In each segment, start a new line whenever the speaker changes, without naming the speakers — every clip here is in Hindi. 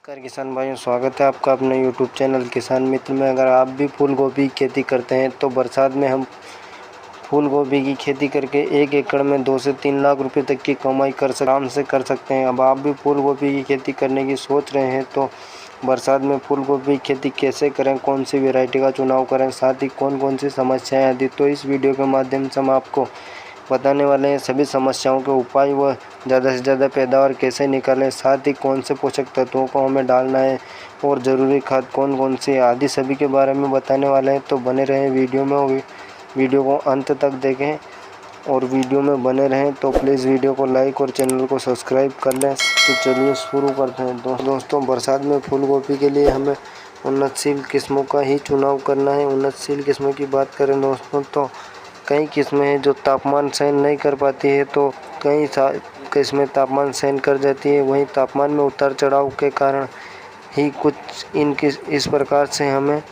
नमस्कार किसान भाइयों, स्वागत है आपका अपने YouTube चैनल किसान मित्र में। अगर आप भी फूल गोभी की खेती करते हैं तो बरसात में हम फूल गोभी की खेती करके 1 एकड़ में 2 से 3 लाख रुपए तक की कमाई आराम से कर सकते हैं। अब आप भी फूल गोभी की खेती करने की सोच रहे हैं तो बरसात में फूल गोभी की खेती कैसे करें, कौन सी वैरायटी का चुनाव करें, साथ ही कौन कौन सी समस्याएँ आती, तो इस वीडियो के माध्यम से हम आपको बताने वाले हैं। सभी समस्याओं के उपाय व ज़्यादा से ज़्यादा पैदावार कैसे निकालें, साथ ही कौन से पोषक तत्वों को हमें डालना है और ज़रूरी खाद कौन कौन सी आदि सभी के बारे में बताने वाले हैं। तो बने रहें वीडियो में, वीडियो को अंत तक देखें और वीडियो में बने रहें। तो प्लीज़ वीडियो को लाइक और चैनल को सब्सक्राइब कर लें। तो चलिए शुरू करते हैं। दोस्तों, बरसात में फूल गोभी के लिए हमें उन्नतशील किस्मों का ही चुनाव करना है। उन्नतशील किस्मों की बात करें दोस्तों तो कई किस्में हैं जो तापमान सहन नहीं कर पाती है, तो कई किस्में तापमान सहन कर जाती है। वहीं तापमान में उतार चढ़ाव के कारण ही कुछ इस प्रकार से हमें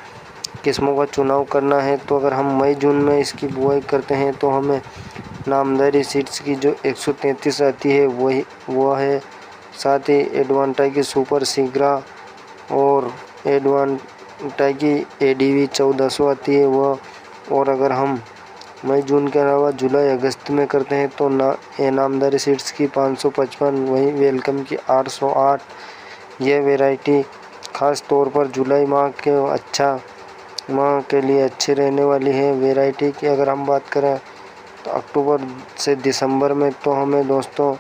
किस्मों का चुनाव करना है। तो अगर हम मई जून में इसकी बुआई करते हैं तो हमें नामदारी सीड्स की जो 133 आती है वो है। साथ ही एडवांटा की सुपर सीग्रा और एडवांटा की ADV 1400 आती है वो। और अगर हम मई जून के अलावा जुलाई अगस्त में करते हैं तो नामदारी सीड्स की 555, वहीं वेलकम की 808। यह वैरायटी ख़ास तौर पर जुलाई माह के लिए अच्छी रहने वाली है। वैरायटी की अगर हम बात करें तो अक्टूबर से दिसंबर में तो हमें दोस्तों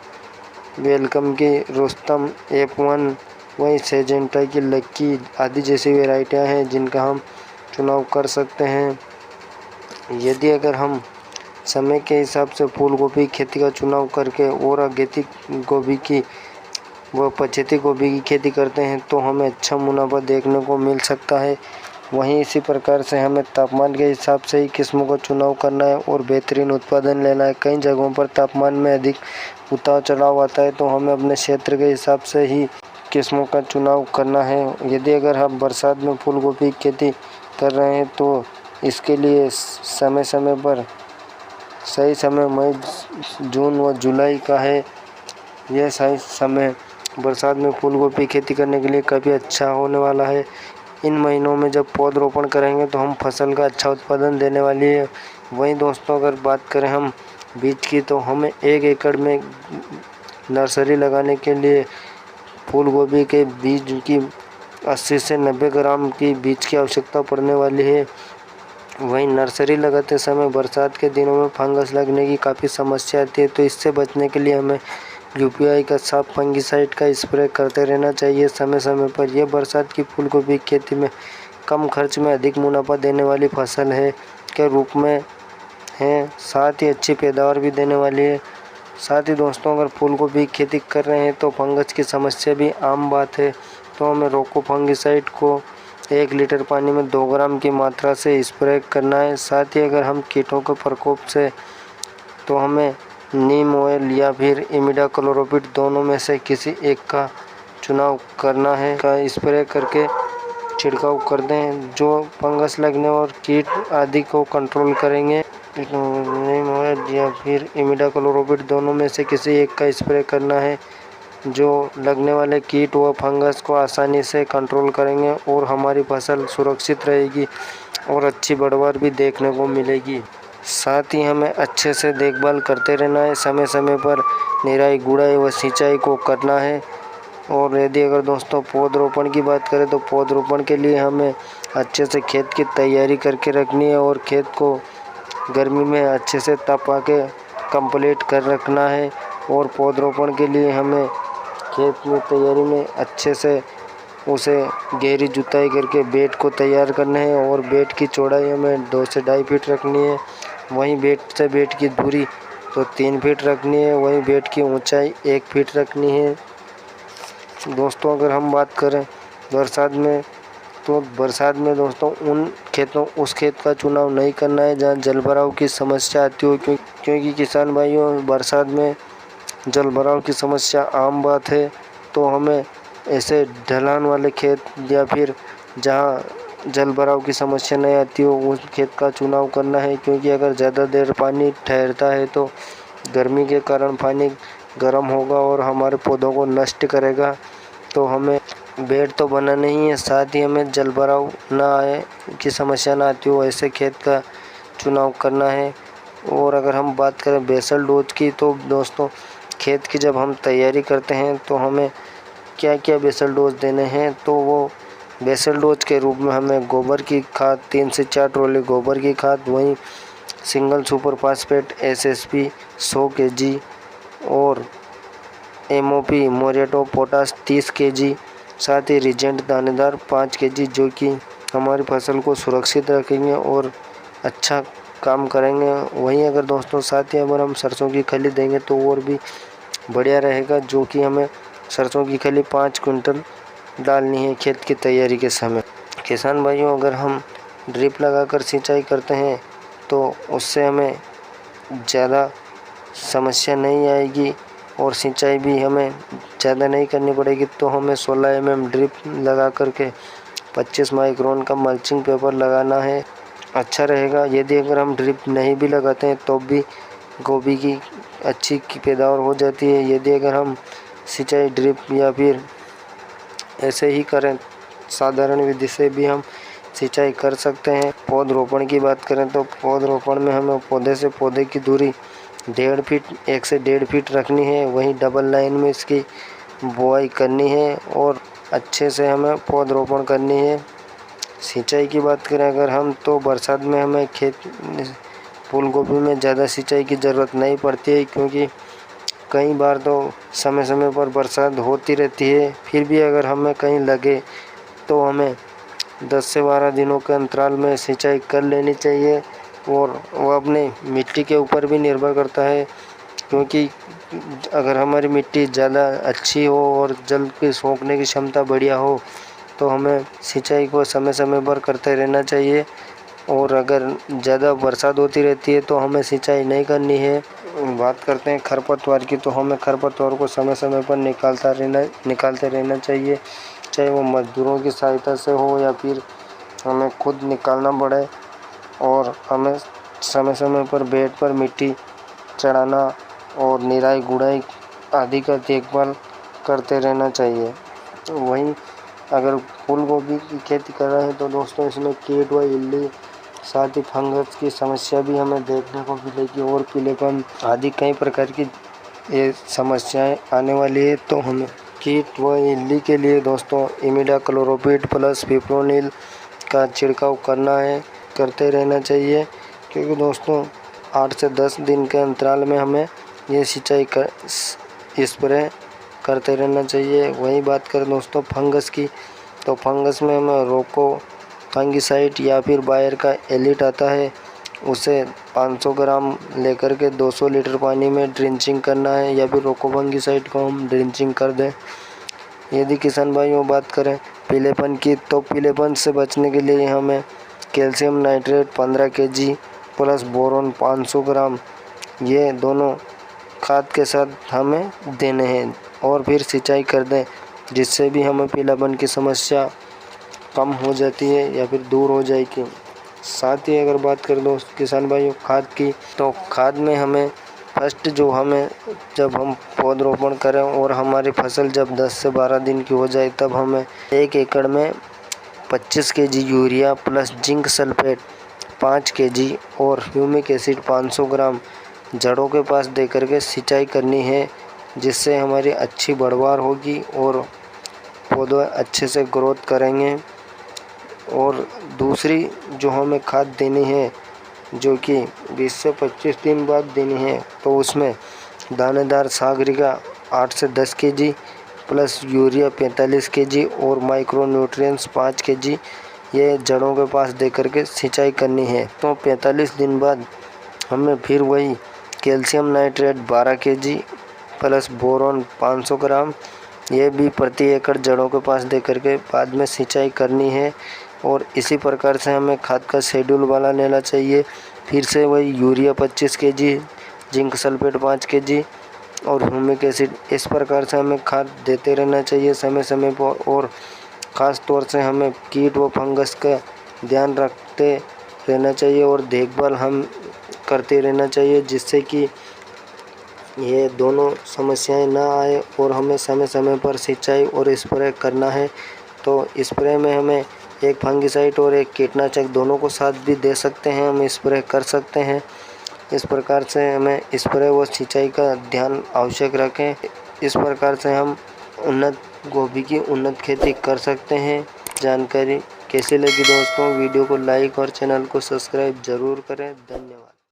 वेलकम की रुस्तम F1, वहीं सेजेंटा की लक्की आदि जैसी वैरायटियां हैं जिनका हम चुनाव कर सकते हैं। यदि अगर हम समय के हिसाब से फूल गोभी की खेती का चुनाव करके और अगेती गोभी की व पछेती गोभी की खेती करते हैं तो हमें अच्छा मुनाफा देखने को मिल सकता है। वहीं इसी प्रकार से हमें तापमान के हिसाब से ही किस्मों का चुनाव करना है और बेहतरीन उत्पादन लेना है। कई जगहों पर तापमान में अधिक उतार चढ़ाव आता है तो हमें अपने क्षेत्र के हिसाब से ही किस्मों का चुनाव करना है। यदि अगर हम बरसात में फूल गोभी की खेती कर रहे हैं तो इसके लिए समय समय पर सही समय मई जून व जुलाई का है। यह सही समय बरसात में फूल गोभी खेती करने के लिए काफ़ी अच्छा होने वाला है। इन महीनों में जब पौधरोपण करेंगे तो हम फसल का अच्छा उत्पादन देने वाली है। वहीं दोस्तों, अगर बात करें हम बीज की तो हमें 1 एकड़ में नर्सरी लगाने के लिए फूल गोभी के बीज की 80 से 90 ग्राम की बीज की आवश्यकता पड़ने वाली है। वहीं नर्सरी लगाते समय बरसात के दिनों में फंगस लगने की काफ़ी समस्या आती है, तो इससे बचने के लिए हमें UPI का साफ फंगिसाइड का स्प्रे करते रहना चाहिए समय समय पर। यह बरसात की फूल गोभी की खेती में कम खर्च में अधिक मुनाफा देने वाली फसल है के रूप में है, साथ ही अच्छी पैदावार भी देने वाली है। साथ ही दोस्तों, अगर फूल गोभी की खेती कर रहे हैं तो फंगस की समस्या भी आम बात है, तो हमें रोको फंगिसाइड को 1 लीटर पानी में 2 ग्राम की मात्रा से स्प्रे करना है। साथ ही अगर हम कीटों के प्रकोप से तो हमें नीम ऑयल या फिर इमिडाक्लोप्रिड दोनों में से किसी एक का चुनाव करना है, का स्प्रे करके छिड़काव कर दें जो फंगस लगने और कीट आदि को कंट्रोल करेंगे। नीम ऑयल या फिर इमिडाक्लोप्रिड दोनों में से किसी एक का स्प्रे करना है जो लगने वाले कीट व फंगस को आसानी से कंट्रोल करेंगे और हमारी फसल सुरक्षित रहेगी और अच्छी पैदावार भी देखने को मिलेगी। साथ ही हमें अच्छे से देखभाल करते रहना है, समय समय पर निराई गुड़ाई व सिंचाई को करना है। और यदि अगर दोस्तों पौधरोपण की बात करें तो पौधरोपण के लिए हमें अच्छे से खेत की तैयारी करके रखनी है और खेत को गर्मी में अच्छे से तपा के कंप्लीट कर रखना है। और पौधरोपण के लिए हमें खेत में तैयारी में अच्छे से उसे गहरी जुताई करके बेड को तैयार करना है और बेड की चौड़ाई हमें 2 से 2.5 फीट रखनी है। वहीं बेड से बेड की दूरी तो 3 फीट रखनी है। वहीं बेड की ऊंचाई 1 फीट रखनी है। दोस्तों, अगर हम बात करें बरसात में तो बरसात में दोस्तों उस खेत का चुनाव नहीं करना है जहाँ जलभराव की समस्या आती हो, क्योंकि किसान भाइयों बरसात में जलभराव की समस्या आम बात है। तो हमें ऐसे ढलान वाले खेत या फिर जहाँ जलभराव की समस्या नहीं आती हो उस खेत का चुनाव करना है, क्योंकि अगर ज़्यादा देर पानी ठहरता है तो गर्मी के कारण पानी गर्म होगा और हमारे पौधों को नष्ट करेगा। तो हमें बेड तो बना नहीं है, साथ ही हमें जल भराव ना आए की समस्या ना आती हो ऐसे खेत का चुनाव करना है। और अगर हम बात करें बेसल डोज की, तो दोस्तों खेत की जब हम तैयारी करते हैं तो हमें क्या क्या बेसल डोज देने हैं, तो वो बेसल डोज के रूप में हमें गोबर की खाद 3 से 4 ट्रॉली गोबर की खाद, वहीं single super phosphate SSP 100 kg और MOP मोरेटो पोटास 30 kg, साथ ही रिजेंट दानेदार 5 kg, जो कि हमारी फसल को सुरक्षित रखेंगे और अच्छा काम करेंगे। वहीं अगर दोस्तों साथ ही अगर हम सरसों की खली देंगे तो और भी बढ़िया रहेगा, जो कि हमें सरसों की खली 5 कुंटल डालनी है खेत की तैयारी के समय। किसान भाइयों, अगर हम ड्रिप लगाकर सिंचाई करते हैं तो उससे हमें ज़्यादा समस्या नहीं आएगी और सिंचाई भी हमें ज़्यादा नहीं करनी पड़ेगी। तो हमें 16 mm ड्रिप लगा करके 25 माइक्रोन का मल्चिंग पेपर लगाना है, अच्छा रहेगा। यदि अगर हम ड्रिप नहीं भी लगाते हैं तो भी गोभी की अच्छी पैदावार हो जाती है। यदि अगर हम सिंचाई ड्रिप या फिर ऐसे ही करें, साधारण विधि से भी हम सिंचाई कर सकते हैं। पौधरोपण की बात करें तो पौधरोपण में हमें पौधे से पौधे की दूरी 1.5 फीट 1 से 1.5 फीट रखनी है। वहीं डबल लाइन में इसकी बुआई करनी है और अच्छे से हमें पौधरोपण करनी है। सिंचाई की बात करें अगर हम, तो बरसात में हमें फूल गोभी में ज़्यादा सिंचाई की ज़रूरत नहीं पड़ती है, क्योंकि कई बार तो समय समय पर बरसात होती रहती है। फिर भी अगर हमें कहीं लगे तो हमें 10 से 12 दिनों के अंतराल में सिंचाई कर लेनी चाहिए। और वो अपने मिट्टी के ऊपर भी निर्भर करता है, क्योंकि अगर हमारी मिट्टी ज़्यादा अच्छी हो और जल की सोखने की क्षमता बढ़िया हो तो हमें सिंचाई को समय समय पर करते रहना चाहिए। और अगर ज़्यादा बरसात होती रहती है तो हमें सिंचाई नहीं करनी है। बात करते हैं खरपतवार की, तो हमें खरपतवार को समय समय पर निकालते रहना चाहिए, चाहे वो मजदूरों की सहायता से हो या फिर हमें खुद निकालना पड़े। और हमें समय समय पर बेड पर मिट्टी चढ़ाना और निराई गुड़ाई आदि का देखभाल करते रहना चाहिए। वहीं अगर फूल गोभी की खेती कर रहे हैं तो दोस्तों इसमें कीट व इल्ली, साथ ही फंगस की समस्या भी हमें देखने को मिलेगी और पीलेपन आदि कई प्रकार की ये समस्याएं आने वाली है। तो हमें कीट व इल्ली के लिए दोस्तों इमिडाक्लोप्रिड प्लस फिप्रोनिल का छिड़काव करते रहना चाहिए, क्योंकि दोस्तों 8 से 10 दिन के अंतराल में हमें ये सिंचाई स्प्रे करते रहना चाहिए। वहीं बात करें दोस्तों फंगस की, तो फंगस में हमें रोको फंगिसाइड या फिर बायर का एलिट आता है, उसे 500 ग्राम लेकर के 200 लीटर पानी में ड्रिंचिंग करना है, या फिर रोको फंगिसाइड को हम ड्रिंचिंग कर दें। यदि किसान भाइयों बात करें पीलेपन की, तो पीलेपन से बचने के लिए हमें calcium nitrate 15 kg plus boron 500 ग्राम, ये दोनों खाद के साथ हमें देने हैं और फिर सिंचाई कर दें, जिससे भी हमें पीलापन की समस्या कम हो जाती है या फिर दूर हो जाएगी। साथ ही अगर बात करें दोस्त किसान भाइयों खाद की, तो खाद में हमें फर्स्ट जब हम पौधरोपण करें और हमारी फसल जब 10 से 12 दिन की हो जाए, तब हमें 1 एकड़ में 25 kg urea plus zinc sulphate 5 kg और ह्यूमिक एसिड 500 ग्राम जड़ों के पास दे करके सिंचाई करनी है, जिससे हमारी अच्छी बढ़वार होगी और पौधे अच्छे से ग्रोथ करेंगे। और दूसरी जो हमें खाद देनी है, जो कि 20 से 25 दिन बाद देनी है, तो उसमें दानेदार सागरिका 8 से 10 kg प्लस यूरिया 45 kg और माइक्रो न्यूट्रिएंट्स 5 kg, ये जड़ों के पास दे करके सिंचाई करनी है। तो 45 दिन बाद हमें फिर वही calcium nitrate 12 kg plus boron 500 ग्राम, ये भी प्रति एकड़ जड़ों के पास दे करके बाद में सिंचाई करनी है। और इसी प्रकार से हमें खाद का शेड्यूल बना लेना चाहिए। फिर से वही urea 25 kg, zinc sulphate 5 kg और ह्यूमिक एसिड, इस प्रकार से हमें खाद देते रहना चाहिए समय समय पर। और ख़ास तौर से हमें कीट व फंगस का ध्यान रखते रहना चाहिए और देखभाल हम करते रहना चाहिए, जिससे कि ये दोनों समस्याएं ना आए और हमें समय समय पर सिंचाई और स्प्रे करना है। तो स्प्रे में हमें एक फंगिसाइड और एक कीटनाशक दोनों को साथ भी दे सकते हैं, हम स्प्रे कर सकते हैं। इस प्रकार से हमें स्प्रे व सिंचाई का ध्यान आवश्यक रखें। इस प्रकार से हम गोभी की उन्नत खेती कर सकते हैं। जानकारी कैसी लगी दोस्तों? वीडियो को लाइक और चैनल को सब्सक्राइब ज़रूर करें। धन्यवाद।